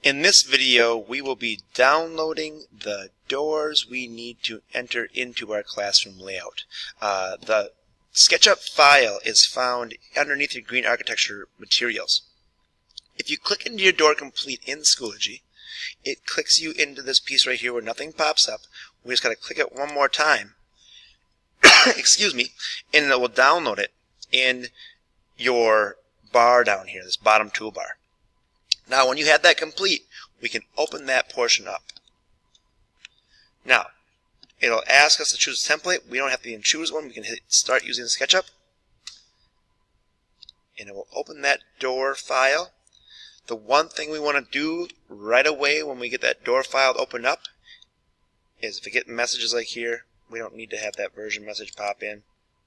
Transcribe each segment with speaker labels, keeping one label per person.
Speaker 1: In this video, we will be downloading the doors we need to enter into our classroom layout. The SketchUp file is found underneath your green architecture materials. If you click into your door complete in Schoology, it clicks you into this piece right here where nothing pops up. We just got to click it one more time, excuse me, and it will download it in your bar down here, this bottom toolbar. Now, when you have that complete, we can open that portion up. Now, it'll ask us to choose a template. We don't have to even choose one. We can hit Start using SketchUp, and it will open that door file. The one thing we want to do right away when we get that door file opened up is if we get messages like here, we don't need to have that version message pop in.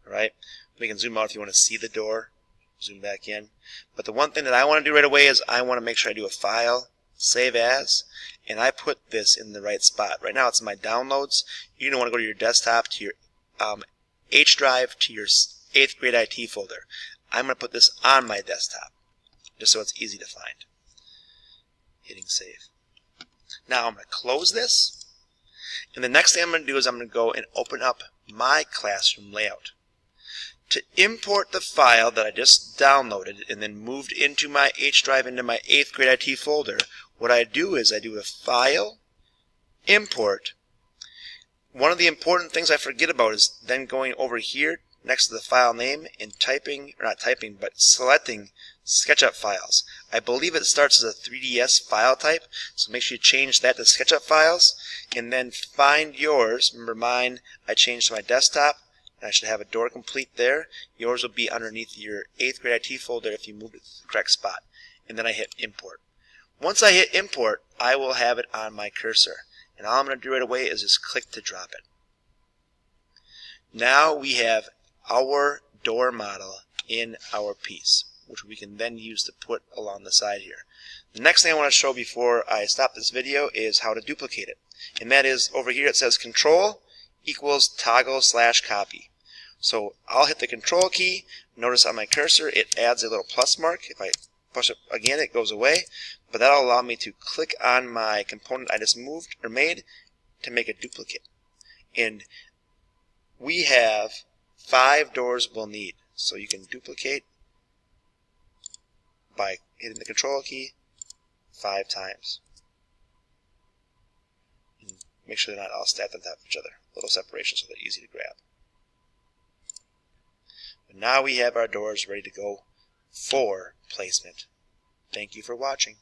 Speaker 1: All right? We can zoom out if you want to see the door. Zoom back in. But the one thing that I want to do right away is I want to make sure I do a file, save as, and I put this in the right spot. Right now it's in my downloads. You're going to want to go to your desktop, to your H drive, to your 8th grade IT folder. I'm going to put this on my desktop just so it's easy to find. Hitting save. Now I'm going to close this, and the next thing I'm going to do is I'm going to go and open up my classroom layout. To import the file that I just downloaded and then moved into my H drive into my 8th grade IT folder, what I do is I do a file, import. One of the important things I forget about is then going over here next to the file name and typing, or not typing, but selecting SketchUp files. I believe it starts as a 3ds file type, so make sure you change that to SketchUp files, and then find yours. Remember mine, I changed to my desktop. I should have a door complete there. Yours will be underneath your 8th grade IT folder if you moved it to the correct spot. And then I hit import. Once I hit import, I will have it on my cursor. And all I'm going to do right away is just click to drop it. Now we have our door model in our piece, which we can then use to put along the side here. The next thing I want to show before I stop this video is how to duplicate it. And that is over here it says Control equals toggle/copy. So I'll hit the Control key. Notice on my cursor it adds a little plus mark. If I push it again, it goes away. But that'll allow me to click on my component I just moved or made to make a duplicate. And we have 5 doors we'll need. So you can duplicate by hitting the Control key 5 times. And make sure they're not all stacked on top of each other. A little separation so they're easy to grab. But now we have our doors ready to go for placement. Thank you for watching.